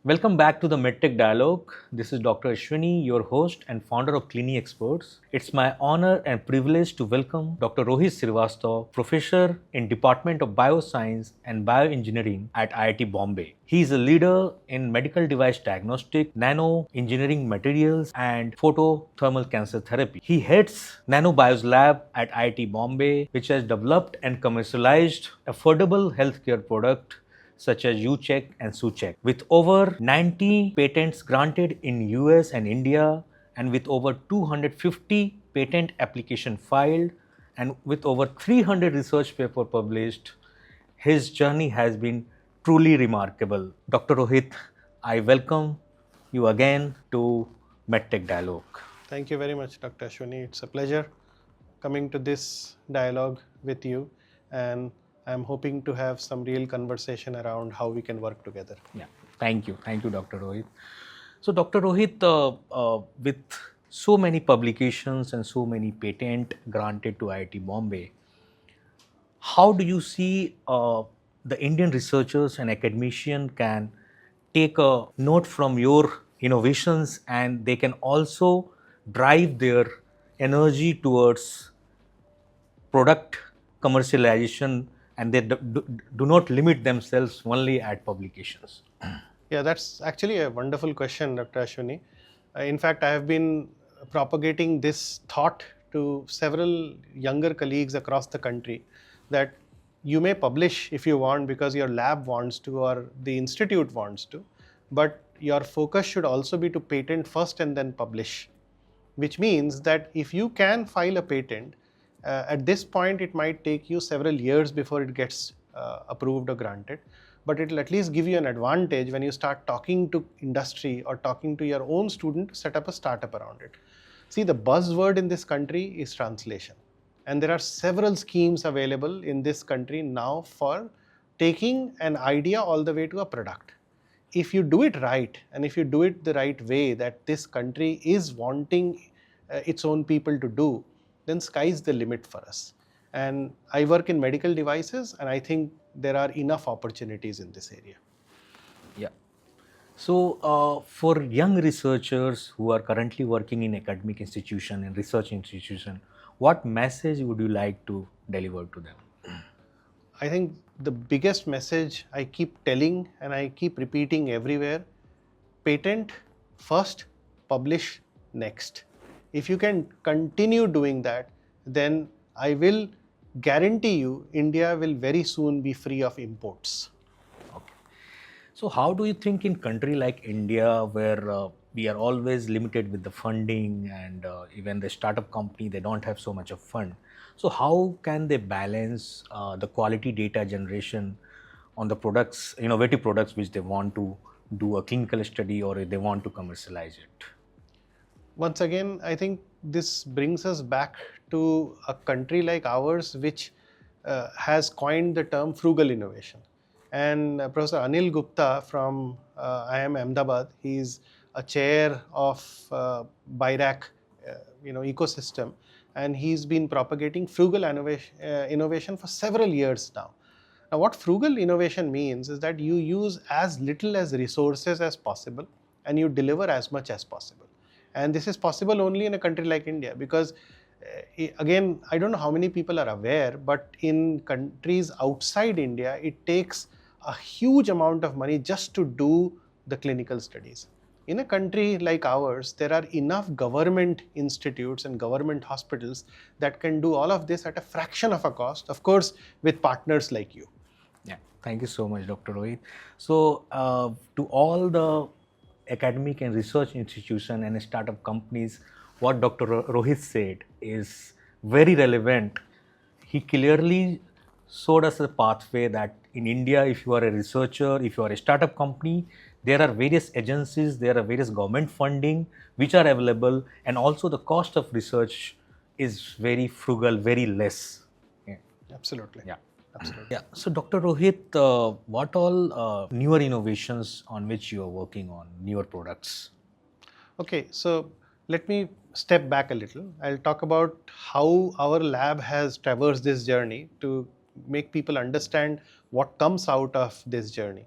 Welcome back to the MedTech Dialogue. This is Dr. Ashwini, your host and founder of Clini Experts. It's my honor and privilege to welcome Dr. Rohit Srivastava, professor in Department of Bioscience and Bioengineering at IIT Bombay. He is a leader in medical device diagnostic, nano engineering materials, and photothermal cancer therapy. He heads NanoBio's lab at IIT Bombay, which has developed and commercialized affordable healthcare product such as U-Check and Su-Check. With over 90 patents granted in US and India, and with over 250 patent application filed, and with over 300 research papers published, his journey has been truly remarkable. Dr. Rohit, I welcome you again to MedTech Dialogue. Thank you very much, Dr. Ashwini. It's a pleasure coming to this dialogue with you, and I'm hoping to have some real conversation around how we can work together. Yeah, thank you, Dr. Rohit. So, Dr. Rohit, with so many publications and so many patents granted to IIT Bombay, how do you see the Indian researchers and academicians can take a note from your innovations and they can also drive their energy towards product commercialization and they do not limit themselves only at publications? Yeah, that's actually a wonderful question, Dr. Ashwini. In fact, I have been propagating this thought to several younger colleagues across the country that you may publish if you want because your lab wants to or the institute wants to, but your focus should also be to patent first and then publish, which means that if you can file a patent, at this point it might take you several years before it gets approved or granted, but it will at least give you an advantage when you start talking to industry or talking to your own student to set up a startup around it. See, the buzzword in this country is translation, and there are several schemes available in this country now for taking an idea all the way to a product. If you do it right, and if you do it the right way that this country is wanting its own people to do, then sky's the limit for us. And I work in medical devices, and I think there are enough opportunities in this area. Yeah. So, for young researchers who are currently working in academic institution and research institution, what message would you like to deliver to them? I think the biggest message I keep telling and I keep repeating everywhere: patent first, publish next. If you can continue doing that, then I will guarantee you India will very soon be free of imports. Okay. So how do you think in country like India, where we are always limited with the funding and even the startup company, they don't have so much of fund. So how can they balance the quality data generation on the products, innovative products which they want to do a clinical study or they want to commercialize it? Once again, I think this brings us back to a country like ours, which has coined the term frugal innovation. And Professor Anil Gupta from IIM Ahmedabad, he's a chair of BIRAC ecosystem, and he's been propagating frugal innovation for several years now. Now, what frugal innovation means is that you use as little as resources as possible and you deliver as much as possible. And this is possible only in a country like India because, again, I don't know how many people are aware, but in countries outside India, it takes a huge amount of money just to do the clinical studies. In a country like ours, there are enough government institutes and government hospitals that can do all of this at a fraction of a cost, of course, with partners like you. Yeah, thank you so much, Dr. Rohit. So, to all the academic and research institution and startup companies, what Dr. Rohit said is very relevant. He clearly showed us a pathway that in India, if you are a researcher, if you are a startup company, there are various agencies, there are various government funding which are available, and also the cost of research is very frugal, very less. Yeah. Absolutely. Yeah. Absolutely. Yeah. So, Dr. Rohit, what all newer innovations on which you are working on, newer products? Okay, so let me step back a little. I'll talk about how our lab has traversed this journey to make people understand what comes out of this journey.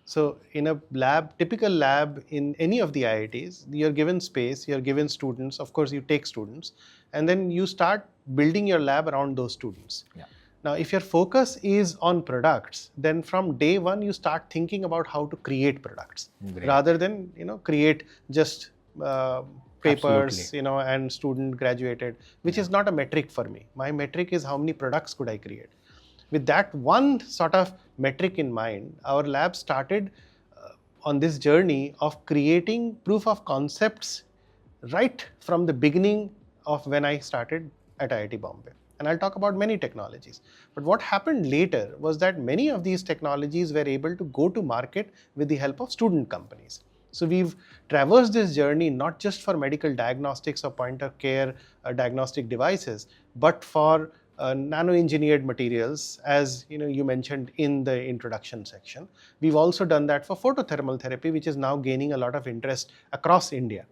So in a lab, typical lab in any of the IITs, you're given space, you're given students, of course you take students, and then you start building your lab around those students. Yeah. Now, if your focus is on products, then from day one you start thinking about how to create products Great. rather than create just papers, Absolutely. and student graduated, which is not a metric for me. My metric is how many products could I create. With that one sort of metric in mind, our lab started on this journey of creating proof of concepts right from the beginning of when I started at IIT Bombay. And I'll talk about many technologies. But what happened later was that many of these technologies were able to go to market with the help of student companies. So we've traversed this journey not just for medical diagnostics or point of care diagnostic devices, but for nano-engineered materials, as you mentioned in the introduction section. We've also done that for photothermal therapy, which is now gaining a lot of interest across India.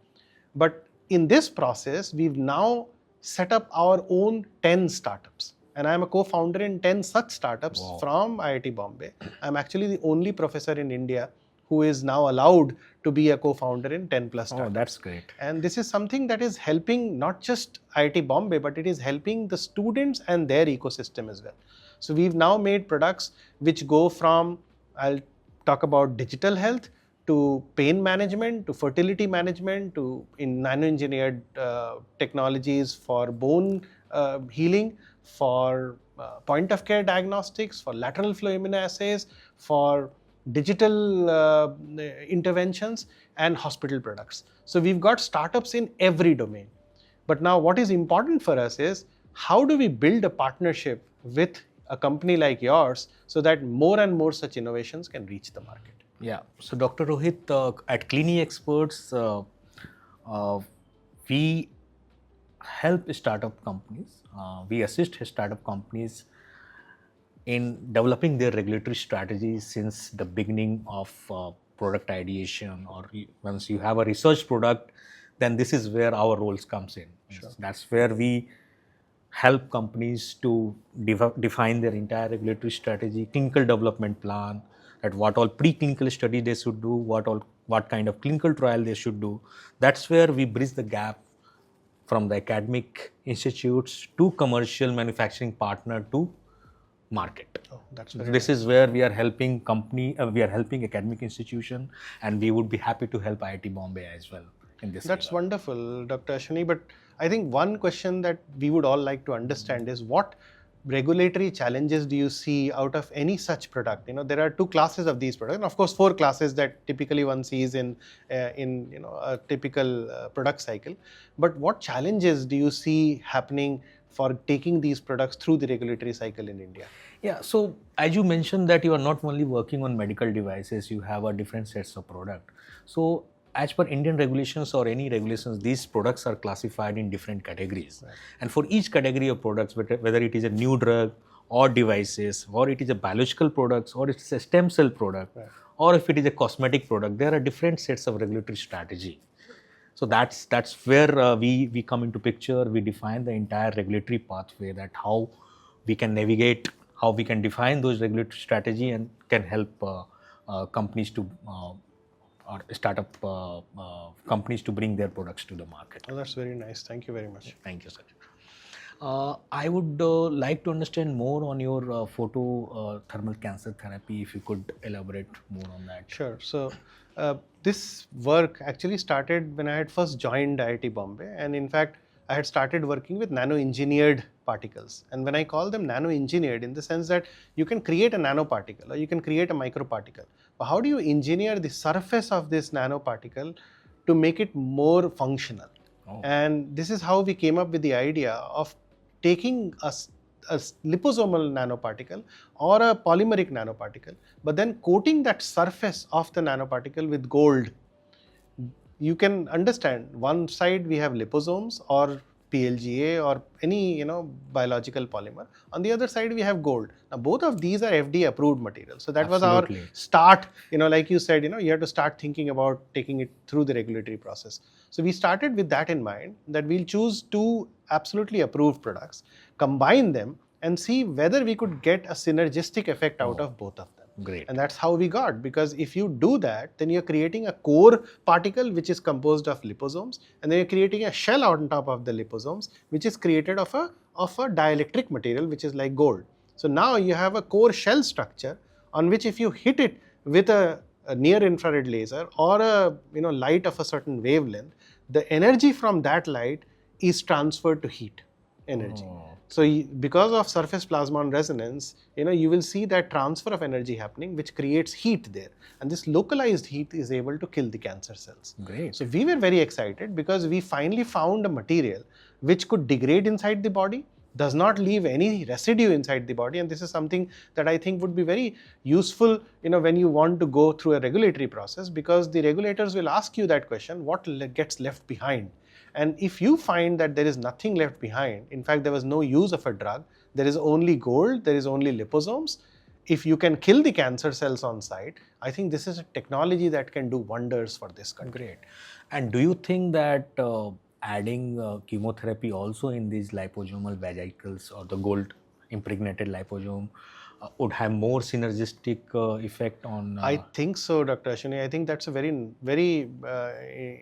But in this process, we've now set up our own 10 startups. And I'm a co-founder in 10 such startups. Wow. From IIT Bombay. I'm actually the only professor in India who is now allowed to be a co-founder in 10 plus startups. Oh, that's great. And this is something that is helping not just IIT Bombay, but it is helping the students and their ecosystem as well. So we've now made products which go from, I'll talk about digital health, to pain management, to fertility management, to in nano-engineered technologies for bone healing, for point of care diagnostics, for lateral flow immunoassays, for digital interventions, and hospital products. So we've got startups in every domain. But now what is important for us is how do we build a partnership with a company like yours so that more and more such innovations can reach the market. Yeah. So Dr. Rohit, at Clini Experts, we help startup companies. We assist startup companies in developing their regulatory strategies since the beginning of product ideation, or once you have a research product, then this is where our roles comes in. Sure. That's where we help companies to define their entire regulatory strategy, clinical development plan, at what all preclinical study they should do, what kind of clinical trial they should do. That's where we bridge the gap from the academic institutes to commercial manufacturing partner to market. Oh, that's very this nice. Is where we are helping we are helping academic institution, and we would be happy to help IIT Bombay as well in this. That's wonderful, Dr. Ashwini. But I think one question that we would all like to understand is what regulatory challenges do you see out of any such product? There are two classes of these products, and of course 4 classes that typically one sees in a typical product cycle. But what challenges do you see happening for taking these products through the regulatory cycle in India? Yeah, so as you mentioned that you are not only working on medical devices, you have a different sets of product. So as per Indian regulations or any regulations, these products are classified in different categories. Right. And for each category of products, whether it is a new drug or devices, or it is a biological products, or it's a stem cell product, right, or if it is a cosmetic product, there are different sets of regulatory strategy. So that's where we come into picture. We define the entire regulatory pathway, that how we can navigate, how we can define those regulatory strategy, and can help companies to or startup companies to bring their products to the market. Oh, that's very nice. Thank you very much. Thank you, sir. I would like to understand more on your photothermal cancer therapy, if you could elaborate more on that. Sure. So this work actually started when I had first joined IIT Bombay, and in fact I had started working with nano-engineered particles. And when I call them nano-engineered, in the sense that you can create a nanoparticle or you can create a microparticle, but how do you engineer the surface of this nanoparticle to make it more functional? Oh. And this is how we came up with the idea of taking a liposomal nanoparticle or a polymeric nanoparticle, but then coating that surface of the nanoparticle with gold. You can understand, one side we have liposomes or PLGA or any biological polymer. On the other side we have gold. Now both of these are FDA approved materials. So that Absolutely. Was our start. Like you said, you have to start thinking about taking it through the regulatory process. So we started with that in mind, that we'll choose 2 absolutely approved products, combine them and see whether we could get a synergistic effect out of both of them. Great. And that's how we got, because if you do that, then you're creating a core particle which is composed of liposomes, and then you're creating a shell on top of the liposomes, which is created of a dielectric material, which is like gold. So now you have a core shell structure on which, if you hit it with a near infrared laser or a light of a certain wavelength, the energy from that light is transferred to heat energy. So because of surface plasmon resonance, you will see that transfer of energy happening, which creates heat there, and this localized heat is able to kill the cancer cells. Great. So we were very excited because we finally found a material which could degrade inside the body, does not leave any residue inside the body, and this is something that I think would be very useful when you want to go through a regulatory process, because the regulators will ask you that question: what gets left behind? And if you find that there is nothing left behind, in fact there was no use of a drug, there is only gold, there is only liposomes, if you can kill the cancer cells on site, I think this is a technology that can do wonders for this country. Great. And do you think that adding chemotherapy also in these liposomal vesicles or the gold impregnated liposome would have more synergistic effect on? I think so, Dr. Ashwini. I think that's a very, very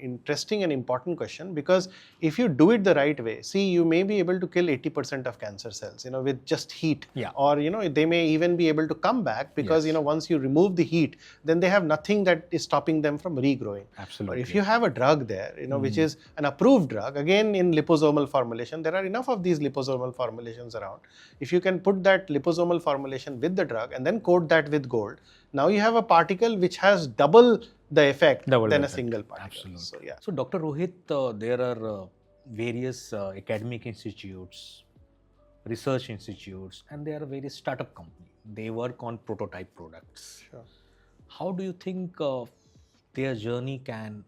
interesting and important question, because if you do it the right way, see, you may be able to kill 80% of cancer cells, with just heat. Yeah. Or, they may even be able to come back because, Yes. Once you remove the heat, then they have nothing that is stopping them from regrowing. Absolutely. Or if you have a drug there, which is an approved drug, again in liposomal formulation, there are enough of these liposomal formulations around. If you can put that liposomal formulation with the drug and then coat that with gold, now you have a particle which has double the effect than a single particle. Absolutely. So, yeah. So, Dr. Rohit, there are various academic institutes, research institutes, and there are various startup companies. They work on prototype products. Sure. How do you think their journey can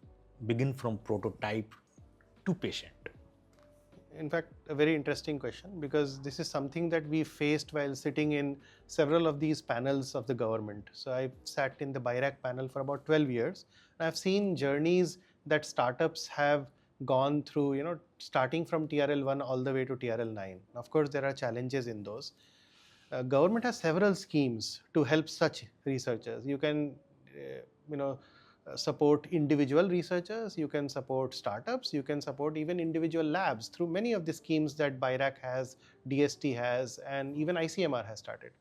begin from prototype to patient? In fact, a very interesting question, because this is something that we faced while sitting in several of these panels of the government. So I sat in the BIRAC panel for about 12 years. And I've seen journeys that startups have gone through, starting from TRL1 all the way to TRL9. Of course, there are challenges in those. Government has several schemes to help such researchers. You can, support individual researchers, you can support startups, you can support even individual labs through many of the schemes that BIRAC has, DST has, and even ICMR has started.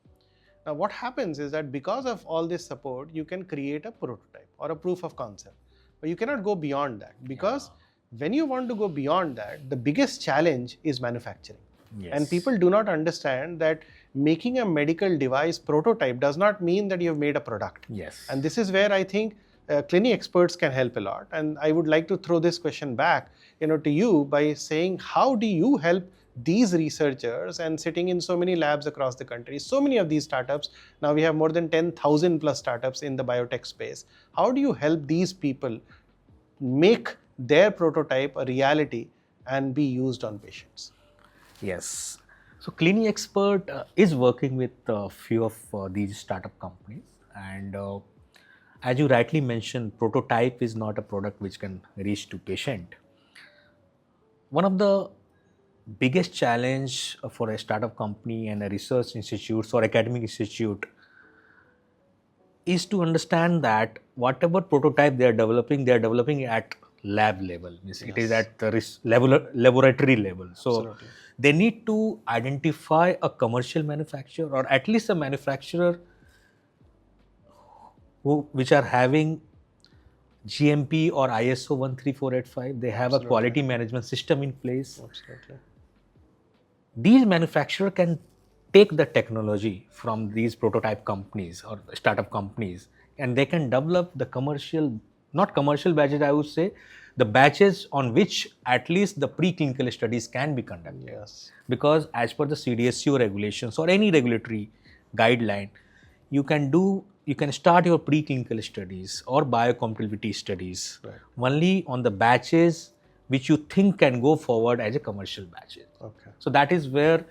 Now, what happens is that because of all this support, you can create a prototype or a proof of concept, but you cannot go beyond that, because when you want to go beyond that, the biggest challenge is manufacturing. Yes. And people do not understand that making a medical device prototype does not mean that you have made a product. Yes. And this is where I think clinic experts can help a lot. And I would like to throw this question back to you by saying, how do you help these researchers, and sitting in so many labs across the country, so many of these startups, now we have more than 10,000 plus startups in the biotech space. How do you help these people make their prototype a reality and be used on patients? Yes. So Clinic Expert is working with a few of these startup companies, and as you rightly mentioned, prototype is not a product which can reach to patient. One of the biggest challenge for a startup company and a research institute or academic institute is to understand that whatever prototype they are developing at lab level. It is at the laboratory level. So Absolutely. They need to identify a commercial manufacturer, or at least a manufacturer which are having GMP or ISO 13485. They have Absolutely. a quality management system in place. Absolutely. These manufacturers can take the technology from these prototype companies or startup companies, and they can develop the commercial, not commercial batches, I would say, the batches on which at least the preclinical studies can be conducted. Yes. Because as per the CDSCO regulations or any regulatory guideline, you can start your preclinical studies or biocompatibility studies only on the batches which you think can go forward as a commercial batches. Okay. So that is where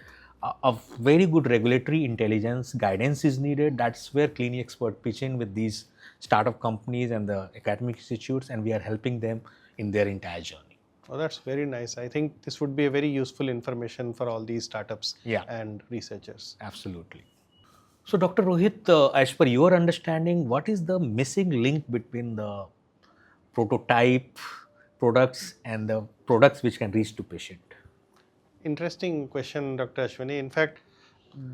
a very good regulatory intelligence guidance is needed. That's where Clinic Expert pitch in with these startup companies and the academic institutes, and we are helping them in their entire journey. Oh, that's very nice. I think this would be a very useful information for all these startups Yeah. and researchers. Absolutely. So, Dr. Rohit, as per your understanding, what is the missing link between the prototype products and the products which can reach to patient? Interesting question, Dr. Ashwini. In fact,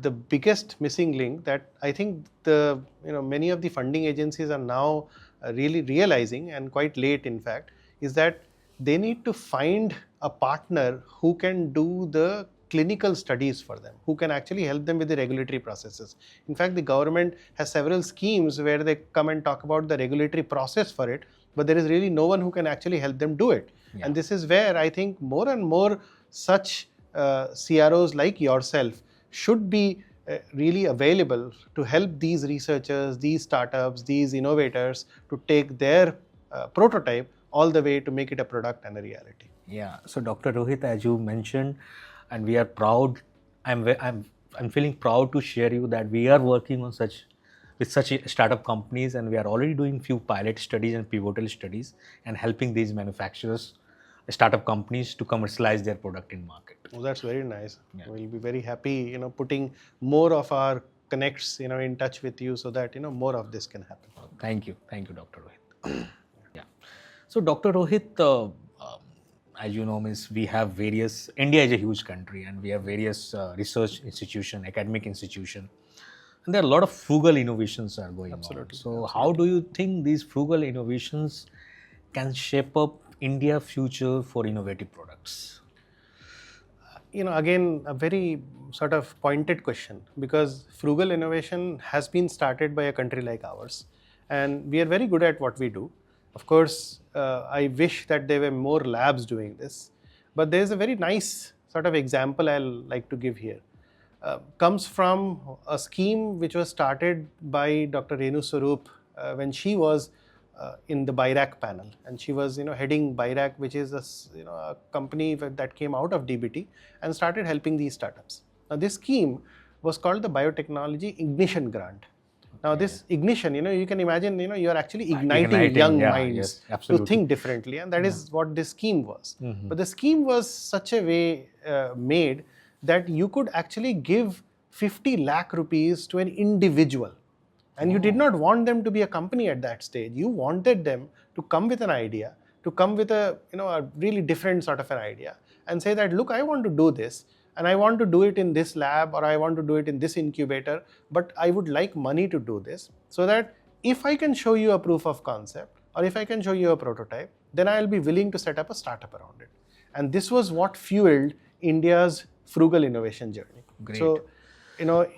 the biggest missing link that I think the many of the funding agencies are now really realizing, and quite late in fact, is that they need to find a partner who can do the clinical studies for them, who can actually help them with the regulatory processes. In fact, the government has several schemes where they come and talk about the regulatory process for it, but there is really no one who can actually help them do it. Yeah. And this is where I think more and more such CROs like yourself should be really available to help these researchers, these startups, these innovators to take their prototype all the way to make it a product and a reality. Yeah. So, Dr. Rohit, as you mentioned, and we are proud. I'm feeling proud to share you that we are working on such startup companies, and we are already doing few pilot studies and pivotal studies and helping these manufacturers, startup companies to commercialize their product in market. Oh, that's very nice. Yeah. We'll be very happy, putting more of our connects, in touch with you so that, more of this can happen. Thank you, Dr. Rohit. Yeah. So, Dr. Rohit, as you know, we have various. India is a huge country, and we have various research institution, academic institution, and there are a lot of frugal innovations are going on. So, Absolutely. How do you think these frugal innovations can shape up India future for innovative products? Again, a very sort of pointed question, because frugal innovation has been started by a country like ours, and we are very good at what we do. Of course, I wish that there were more labs doing this, but there is a very nice sort of example I'll like to give here. Comes from a scheme which was started by Dr. Renu Swarup when she was in the BIRAC panel, and she was heading BIRAC, which is a company that came out of DBT and started helping these startups. Now, this scheme was called the Biotechnology Ignition Grant. Now, this ignition, you can imagine, you are actually igniting young minds to think differently, and that is what this scheme was. Mm-hmm. But the scheme was such a way made that you could actually give 50 lakh rupees to an individual. And you did not want them to be a company at that stage. You wanted them to come with an idea, to come with a really different sort of an idea, and say that, look, I want to do this, and I want to do it in this lab, or I want to do it in this incubator, but I would like money to do this, so that if I can show you a proof of concept, or if I can show you a prototype, then I'll be willing to set up a startup around it. And this was what fueled India's frugal innovation journey. Great. So,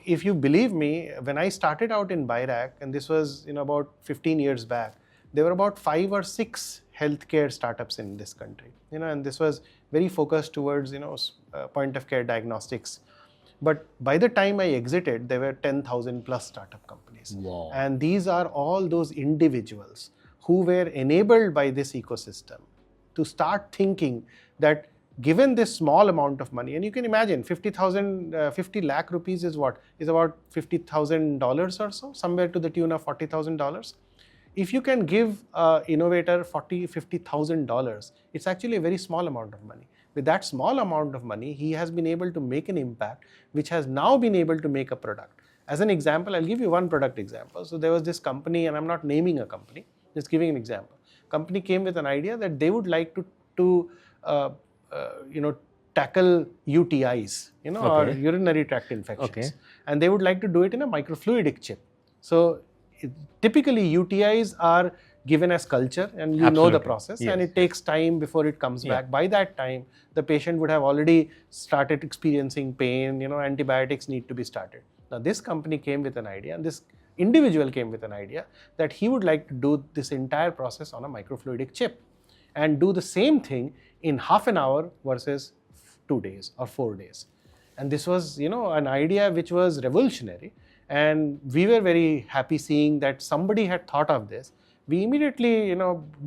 if you believe me, when I started out in BIRAC, and this was about 15 years back, there were about 5 or 6 healthcare startups in this country, and this was very focused towards, point of care diagnostics. But by the time I exited, there were 10,000 plus startup companies. Wow. And these are all those individuals who were enabled by this ecosystem to start thinking that given this small amount of money, and you can imagine 50 lakh rupees is what? Is about $50,000 or so, somewhere to the tune of $40,000. If you can give an innovator $50,000, it's actually a very small amount of money. With that small amount of money, he has been able to make an impact, which has now been able to make a product. As an example, I'll give you one product example. So there was this company, and I'm not naming a company, just giving an example. Company came with an idea that they would like to tackle UTIs, or urinary tract infections. Okay. And they would like to do it in a microfluidic chip. So typically UTIs are given as culture, and you know the process, and it takes time before it comes back. By that time, the patient would have already started experiencing pain, antibiotics need to be started. Now this company came with an idea, and this individual came with an idea that he would like to do this entire process on a microfluidic chip and do the same thing in half an hour versus 2 days or 4 days. And this was, an idea which was revolutionary. And we were very happy seeing that somebody had thought of this. We immediately,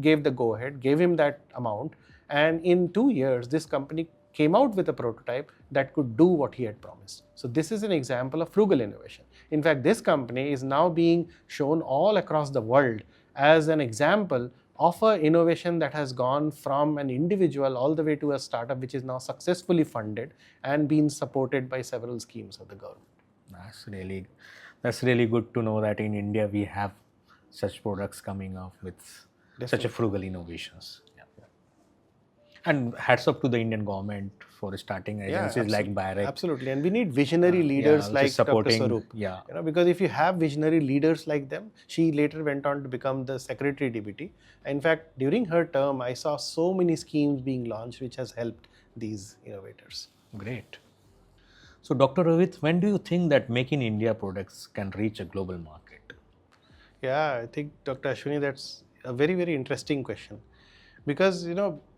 gave the go-ahead, gave him that amount. And in 2 years, this company came out with a prototype that could do what he had promised. So this is an example of frugal innovation. In fact, this company is now being shown all across the world as an example of an innovation that has gone from an individual all the way to a startup which is now successfully funded and being supported by several schemes of the government. That's really good to know that in India we have such products coming up with such a Definitely. frugal innovations. Yeah. And hats up to the Indian government for starting Yeah, agencies like BIREC. absolutely. And we need visionary leaders Which is like Dr. supporting. Swaroop. Yeah, Because if you have visionary leaders like them, she later went on to become the secretary DBT. In fact, during her term, I saw so many schemes being launched which has helped these innovators. great. So, Dr. Rohit, when do you think that Make in India products can reach a global market? Yeah, I think Dr. Ashwini, that's a very, very interesting question. Because,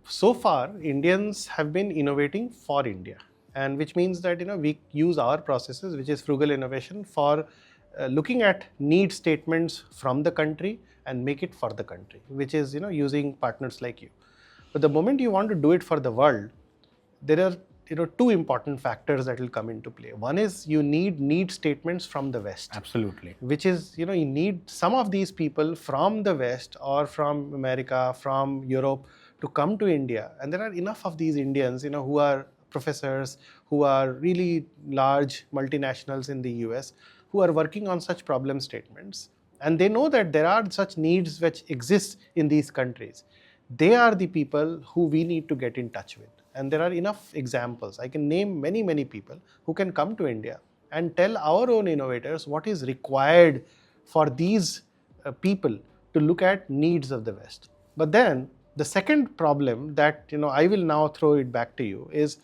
so far Indians have been innovating for India. And which means that, we use our processes, which is frugal innovation, for looking at need statements from the country and make it for the country, which is, using partners like you. But the moment you want to do it for the world, there are two important factors that will come into play. One is you need statements from the West. Absolutely. Which is, you need some of these people from the West or from America, from Europe to come to India. And there are enough of these Indians, who are professors, who are really large multinationals in the US, who are working on such problem statements. And they know that there are such needs which exist in these countries. They are the people who we need to get in touch with. And there are enough examples. I can name many, many people who can come to India and tell our own innovators what is required for these people to look at needs of the West. But then the second problem that I will now throw it back to you is,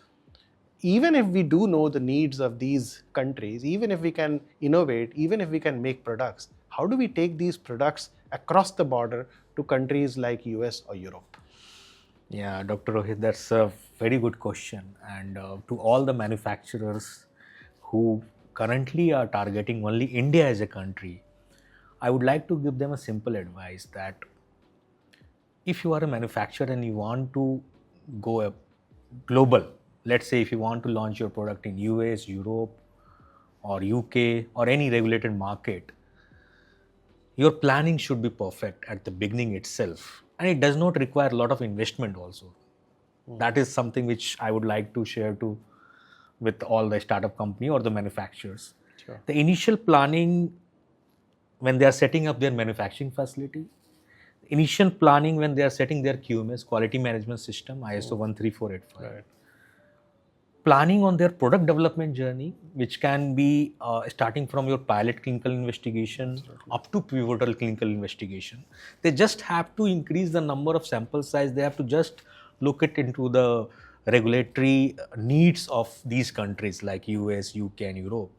even if we do know the needs of these countries, even if we can innovate, even if we can make products, how do we take these products across the border to countries like US or Europe? Yeah, Dr. Rohit, that's a very good question. And to all the manufacturers who currently are targeting only India as a country, I would like to give them a simple advice that if you are a manufacturer and you want to go global, let's say if you want to launch your product in US, Europe, or UK, or any regulated market, your planning should be perfect at the beginning itself. And it does not require a lot of investment also. That is something which I would like to share to with all the startup company or the manufacturers. Sure. The initial planning when they are setting up their manufacturing facility, initial planning when they are setting their QMS, quality management system, ISO 13485. Right. Planning on their product development journey, which can be starting from your pilot clinical investigation up to pivotal clinical investigation. They just have to increase the number of sample size. They have to just look it into the regulatory needs of these countries like US, UK, and Europe.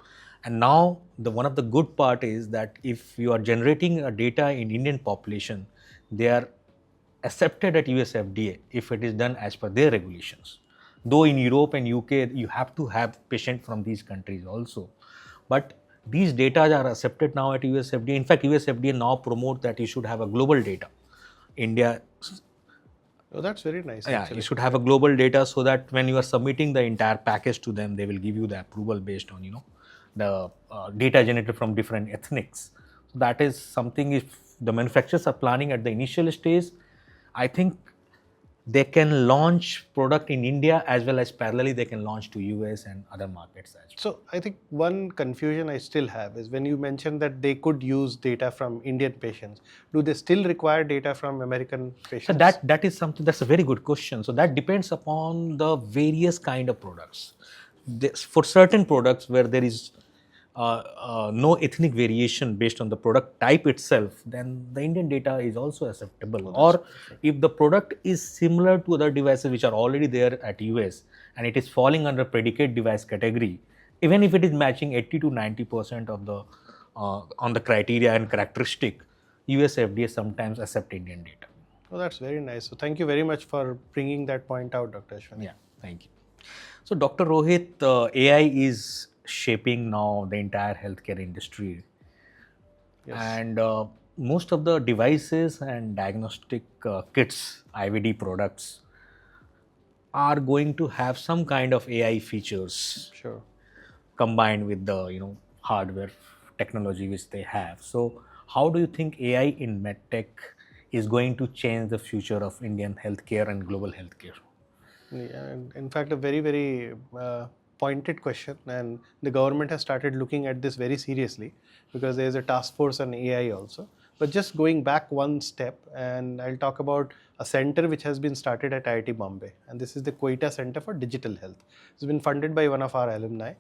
And now one of the good part is that if you are generating a data in Indian population, they are accepted at US FDA if it is done as per their regulations. Though in Europe and UK, you have to have patient from these countries also. But these data are accepted now at US FDA. In fact, US FDA now promote that you should have a global data. India, Oh, that's very nice. yeah, Actually. you should have a global data so that when you are submitting the entire package to them, they will give you the approval based on the data generated from different ethnics. So that is something. If the manufacturers are planning at the initial stage, I think they can launch product in India as well as parallelly they can launch to US and other markets as well. So I think one confusion I still have is when you mentioned that they could use data from Indian patients, do they still require data from American patients? So that is something, that's a very good question. So that depends upon the various kind of products. For certain products where there is no ethnic variation based on the product type itself, then the Indian data is also acceptable. Or if the product is similar to other devices which are already there at US and it is falling under predicate device category, even if it is matching 80 to 90% of the on the criteria and characteristic, US FDA sometimes accept Indian data. Oh, that's very nice. So thank you very much for bringing that point out, Dr. Ashwini. Yeah, thank you. So Dr. Rohit, AI is shaping now the entire healthcare industry. Yes. And most of the devices and diagnostic kits, IVD products, are going to have some kind of AI features. Sure. Combined with the hardware technology which they have. So how do you think AI in MedTech is going to change the future of Indian healthcare and global healthcare? Yeah, and in fact, a very, very pointed question, and the government has started looking at this very seriously because there is a task force on AI also. But just going back one step, and I'll talk about a center which has been started at IIT Bombay, and this is the Koita Center for Digital Health. It's been funded by one of our alumni,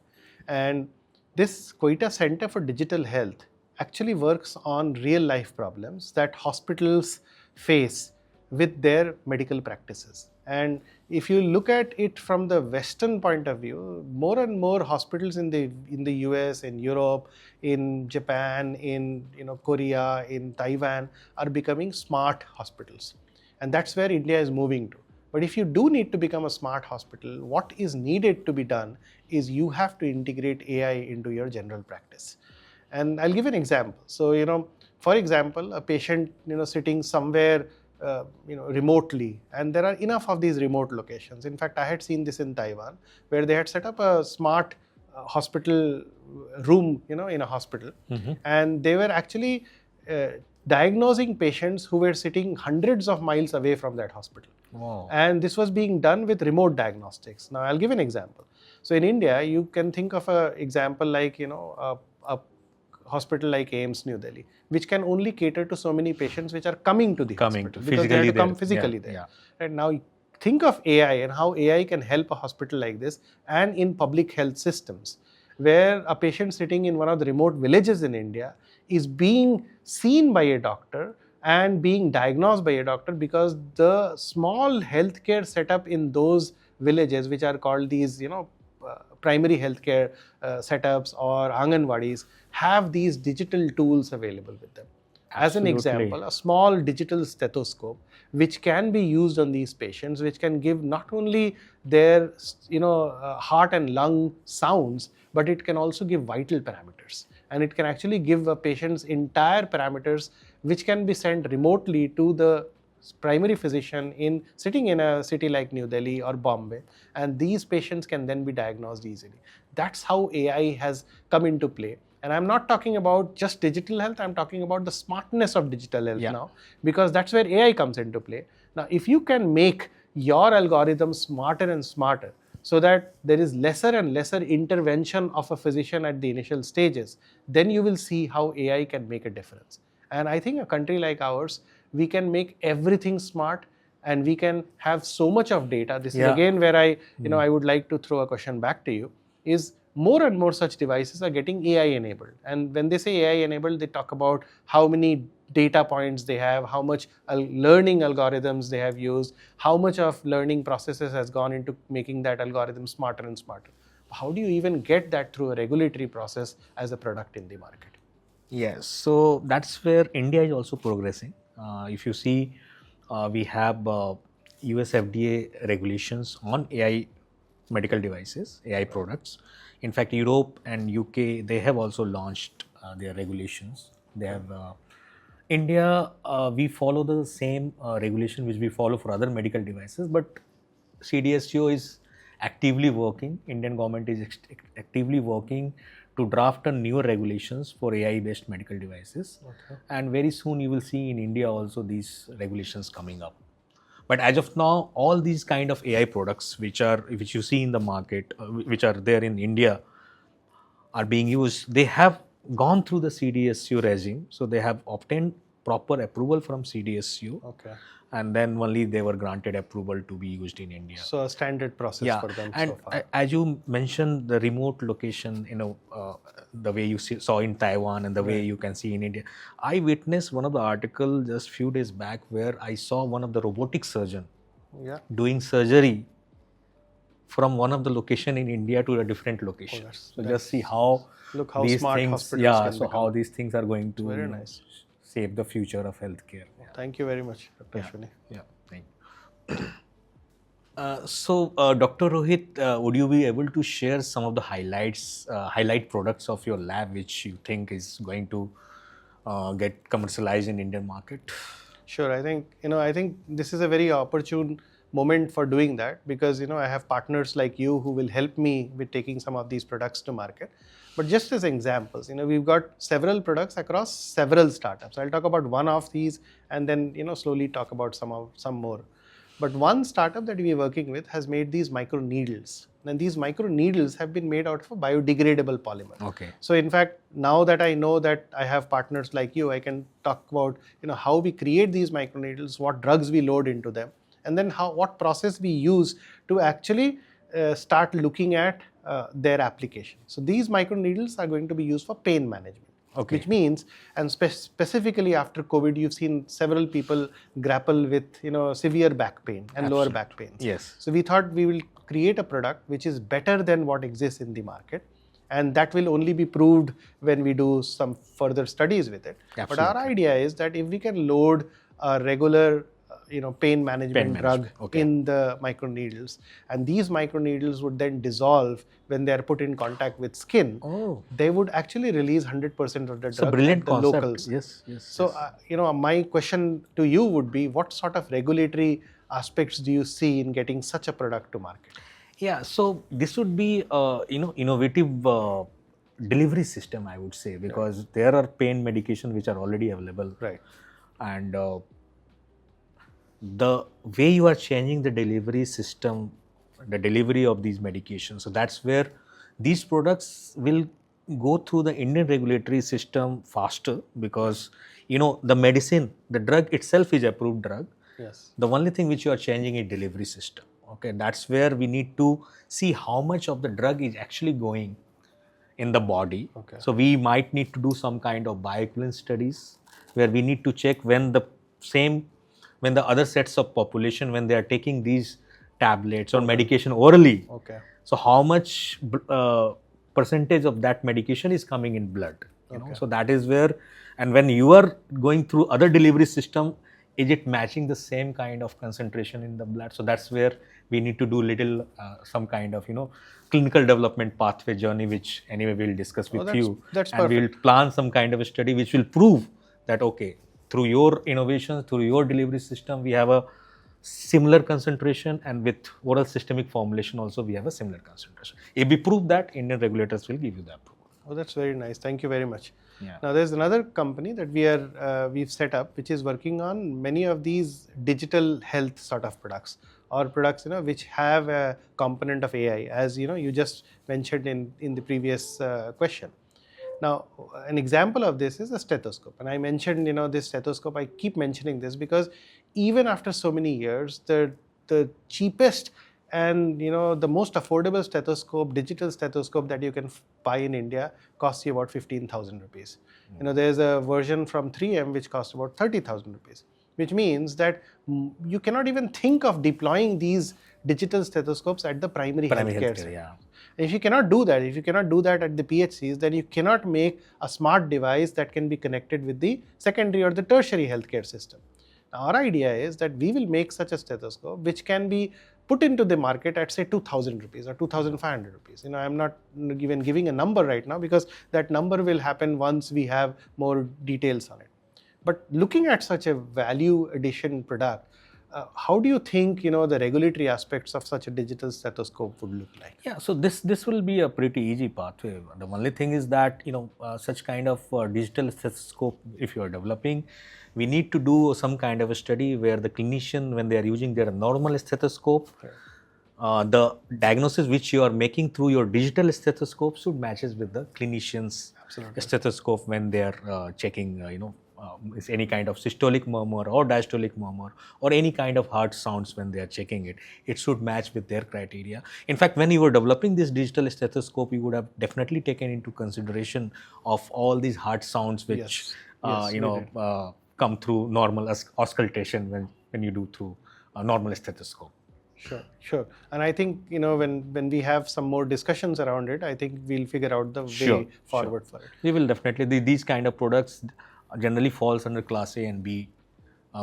and this Koita Center for Digital Health actually works on real life problems that hospitals face with their medical practices. And if you look at it from the Western point of view, more and more hospitals in the US, in Europe, in Japan, in Korea, in Taiwan are becoming smart hospitals, and that's where India is moving to. But if you do need to become a smart hospital, what is needed to be done is you have to integrate AI into your general practice. And I'll give an example. So, for example, a patient, sitting somewhere, remotely, and there are enough of these remote locations. In fact, I had seen this in Taiwan, where they had set up a smart hospital room, in a hospital, and they were actually diagnosing patients who were sitting hundreds of miles away from that hospital. Wow. And this was being done with remote diagnostics. Now, I'll give an example. So, in India, you can think of an example like, a hospital like AIIMS New Delhi, which can only cater to so many patients which are coming to the hospital because they have to come physically there. Right now, think of AI and how AI can help a hospital like this, and in public health systems, where a patient sitting in one of the remote villages in India is being seen by a doctor and being diagnosed by a doctor, because the small healthcare setup in those villages, which are called these, primary healthcare setups or Anganwadis, have these digital tools available with them. As an example, a small digital stethoscope which can be used on these patients, which can give not only their heart and lung sounds, but it can also give vital parameters, and it can actually give a patient's entire parameters, which can be sent remotely to the primary physician sitting in a city like New Delhi or Bombay, and these patients can then be diagnosed easily. That's how AI has come into play. And I'm not talking about just digital health, I'm talking about the smartness of digital health now, because that's where AI comes into play. Now, if you can make your algorithm smarter and smarter, so that there is lesser and lesser intervention of a physician at the initial stages, then you will see how AI can make a difference. And I think a country like ours, we can make everything smart, and we can have so much of data. This is again where I would like to throw a question back to you, is more and more such devices are getting AI enabled. And when they say AI enabled, they talk about how many data points they have, how much learning algorithms they have used, how much of learning processes has gone into making that algorithm smarter and smarter. How do you even get that through a regulatory process as a product in the market? Yes, so that's where India is also progressing. If you see, we have US FDA regulations on AI medical devices, AI products. In fact, Europe and UK, they have also launched their regulations. They have India, we follow the same regulation which we follow for other medical devices, but CDSCO is actively working. Indian government is actively working to draft a newer regulations for AI-based medical devices, and very soon you will see in India also these regulations coming up. But as of now, all these kind of AI products which you see in the market, which are there in India, are being used. They have gone through the CDSCO regime, so they have obtained proper approval from CDSCO. Okay. And then only they were granted approval to be used in India. So a standard process for them and so far. As you mentioned, the remote location, the way you saw in Taiwan and the way you can see in India. I witnessed one of the articles just few days back where I saw one of the robotic surgeon doing surgery from one of the location in India to a different location. So just see how these smart things, hospitals can so how these things are going to very nice. Save the future of healthcare. Thank you very much, Dr. Ashwini. Yeah, thank you. So, Dr. Rohit, would you be able to share some of the highlight products of your lab which you think is going to get commercialized in Indian market? Sure. I think this is a very opportune moment for doing that, because I have partners like you who will help me with taking some of these products to market. But just as examples, we've got several products across several startups. I'll talk about one of these and then slowly talk about some more. But one startup that we are working with has made these micro needles. And these micro needles have been made out of a biodegradable polymer. Okay. So in fact, now that I know that I have partners like you, I can talk about how we create these micro needles, what drugs we load into them, and then what process we use to actually start looking at their application. So these micro needles are going to be used for pain management. Okay. Which means, and specifically after COVID, you've seen several people grapple with severe back pain and lower back pains. Yes. So we thought we will create a product which is better than what exists in the market, and that will only be proved when we do some further studies with it. Absolutely. But our idea is that if we can load a regular pain management drug in the microneedles, and these microneedles would then dissolve when they are put in contact with skin, they would actually release 100% of the drug brilliant at the concept. locals. Yes. So, my question to you would be, what sort of regulatory aspects do you see in getting such a product to market? Yeah, so this would be innovative delivery system, I would say, because there are pain medications which are already available. Right. And the way you are changing the delivery system, the delivery of these medications, so that's where these products will go through the Indian regulatory system faster, because the medicine, the drug itself is approved drug. Yes. The only thing which you are changing is delivery system. Okay, that's where we need to see how much of the drug is actually going in the body. Okay. So we might need to do some kind of bioequivalence studies where we need to check when the other sets of population, when they are taking these tablets or medication orally. Okay. So how much percentage of that medication is coming in blood? So that is where, and when you are going through other delivery system, is it matching the same kind of concentration in the blood? So that's where we need to do little some kind of clinical development pathway journey, which anyway we'll discuss with you. That's and perfect. we'll plan some kind of a study which will prove that through your innovations, through your delivery system, we have a similar concentration, and with oral systemic formulation also we have a similar concentration. If we prove that, Indian regulators will give you the approval. Oh, that's very nice. Thank you very much. Yeah. Now, there's another company that we've set up, which is working on many of these digital health sort of products, or products which have a component of AI, as you just mentioned in the previous question. Now, an example of this is a stethoscope, and I mentioned this stethoscope. I keep mentioning this because even after so many years, the cheapest and the most affordable stethoscope, digital stethoscope that you can buy in India costs you about 15,000 rupees. There's a version from 3M which costs about 30,000 rupees, which means that you cannot even think of deploying these digital stethoscopes at the primary healthcare center. Yeah. If you cannot do that, at the PHCs, then you cannot make a smart device that can be connected with the secondary or the tertiary healthcare system. Now, our idea is that we will make such a stethoscope which can be put into the market at say 2,000 rupees or 2,500 rupees. I'm not even giving a number right now because that number will happen once we have more details on it. But looking at such a value addition product, how do you think the regulatory aspects of such a digital stethoscope would look like? Yeah, so this will be a pretty easy pathway. The only thing is that such kind of digital stethoscope, if you are developing, we need to do some kind of a study where the clinician, when they are using their normal stethoscope, the diagnosis which you are making through your digital stethoscope should matches with the clinician's stethoscope when they are checking is any kind of systolic murmur or diastolic murmur or any kind of heart sounds when they are checking it. It should match with their criteria. In fact, when you were developing this digital stethoscope, you would have definitely taken into consideration of all these heart sounds which come through normal auscultation when you do through a normal stethoscope. Sure. And I think when we have some more discussions around it, I think we'll figure out the way forward for it. We will definitely. These kind of products generally falls under class A and B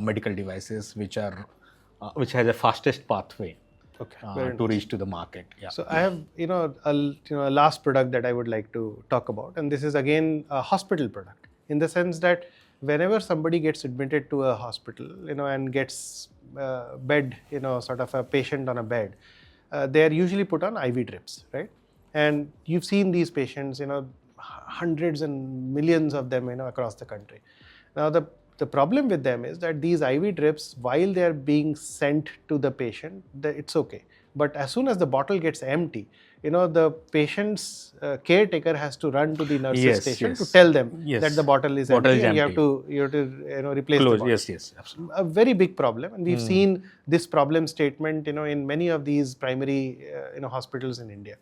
medical devices, which has a fastest pathway to reach to the market. Yeah. So I have a last product that I would like to talk about, and this is again a hospital product, in the sense that whenever somebody gets admitted to a hospital, and gets bed, sort of a patient on a bed, they are usually put on IV drips, right? And you've seen these patients, hundreds and millions of them, across the country. Now, the the problem with them is that these IV drips, while they are being sent to the patient, it's okay. But as soon as the bottle gets empty, the patient's caretaker has to run to the nurse's station to tell them that the bottle is empty and you have to replace the bottle. Yes, absolutely. A very big problem, and we've seen this problem statement in many of these primary hospitals in India.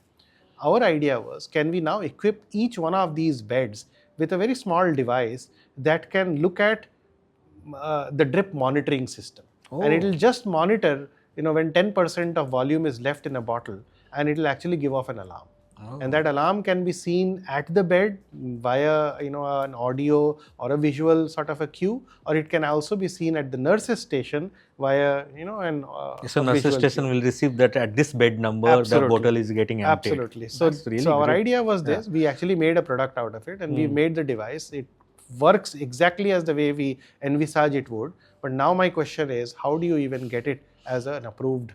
Our idea was, can we now equip each one of these beds with a very small device that can look at the drip monitoring system, and it will just monitor when 10% of volume is left in a bottle, and it will actually give off an alarm. And that alarm can be seen at the bed via an audio or a visual sort of a cue, or it can also be seen at the nurse's station via so nurse's station will receive that at this bed number the bottle is getting empty. Absolutely. So our idea was this. We actually made a product out of it, and we made the device. It works exactly as the way we envisage it would. But now my question is, how do you even get it as an approved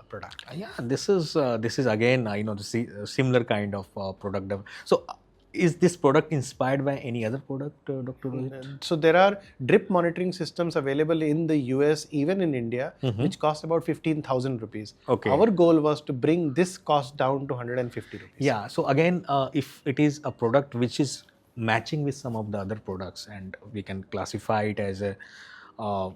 product? Yeah, this is again the similar kind of product. So, is this product inspired by any other product, Dr. Rohit? So there are drip monitoring systems available in the US, even in India, which cost about 15,000 rupees. Okay. Our goal was to bring this cost down to 150 rupees. Yeah. So again, if it is a product which is matching with some of the other products, and we can classify it as a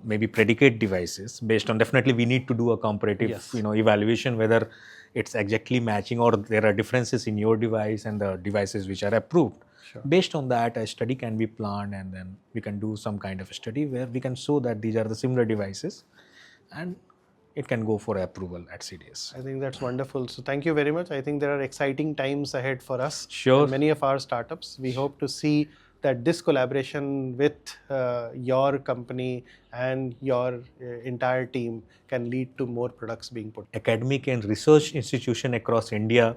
maybe predicate devices based on, definitely we need to do a comparative evaluation whether it's exactly matching or there are differences in your device and the devices which are approved. Sure. Based on that, a study can be planned, and then we can do some kind of a study where we can show that these are the similar devices, and it can go for approval at CDS. I think that's wonderful. So thank you very much. I think there are exciting times ahead for us. Sure. And many of our startups. We hope to see that this collaboration with your company and your entire team can lead to more products being put. Academic and research institution across India,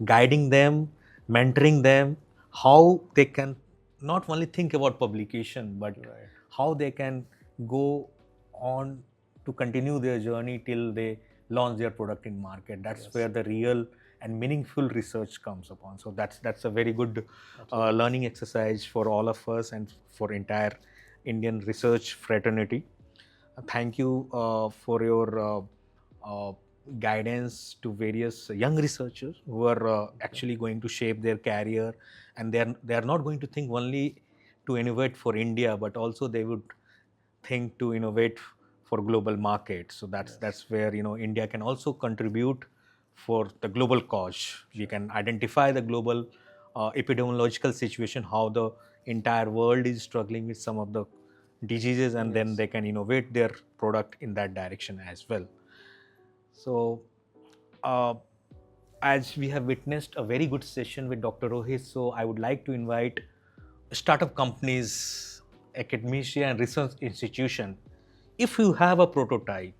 guiding them, mentoring them, how they can not only think about publication, but how they can go on to continue their journey till they launch their product in market. That's where the real and meaningful research comes upon. So that's a very good learning exercise for all of us and for entire Indian research fraternity. Thank you for your guidance to various young researchers who are actually going to shape their career, and they are not going to think only to innovate for India, but also they would think to innovate for global markets. So that's where India can also contribute for the global cause. We can identify the global epidemiological situation, how the entire world is struggling with some of the diseases, and then they can innovate their product in that direction as well. So as we have witnessed a very good session with Dr. Rohit, so I would like to invite startup companies, academia and research institution. If you have a prototype,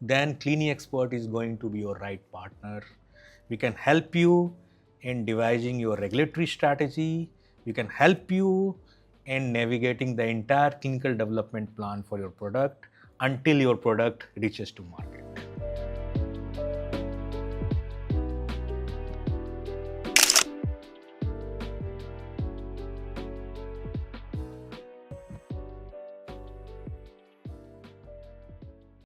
then Clini Expert is going to be your right partner. We can help you in devising your regulatory strategy. We can help you in navigating the entire clinical development plan for your product until your product reaches to market.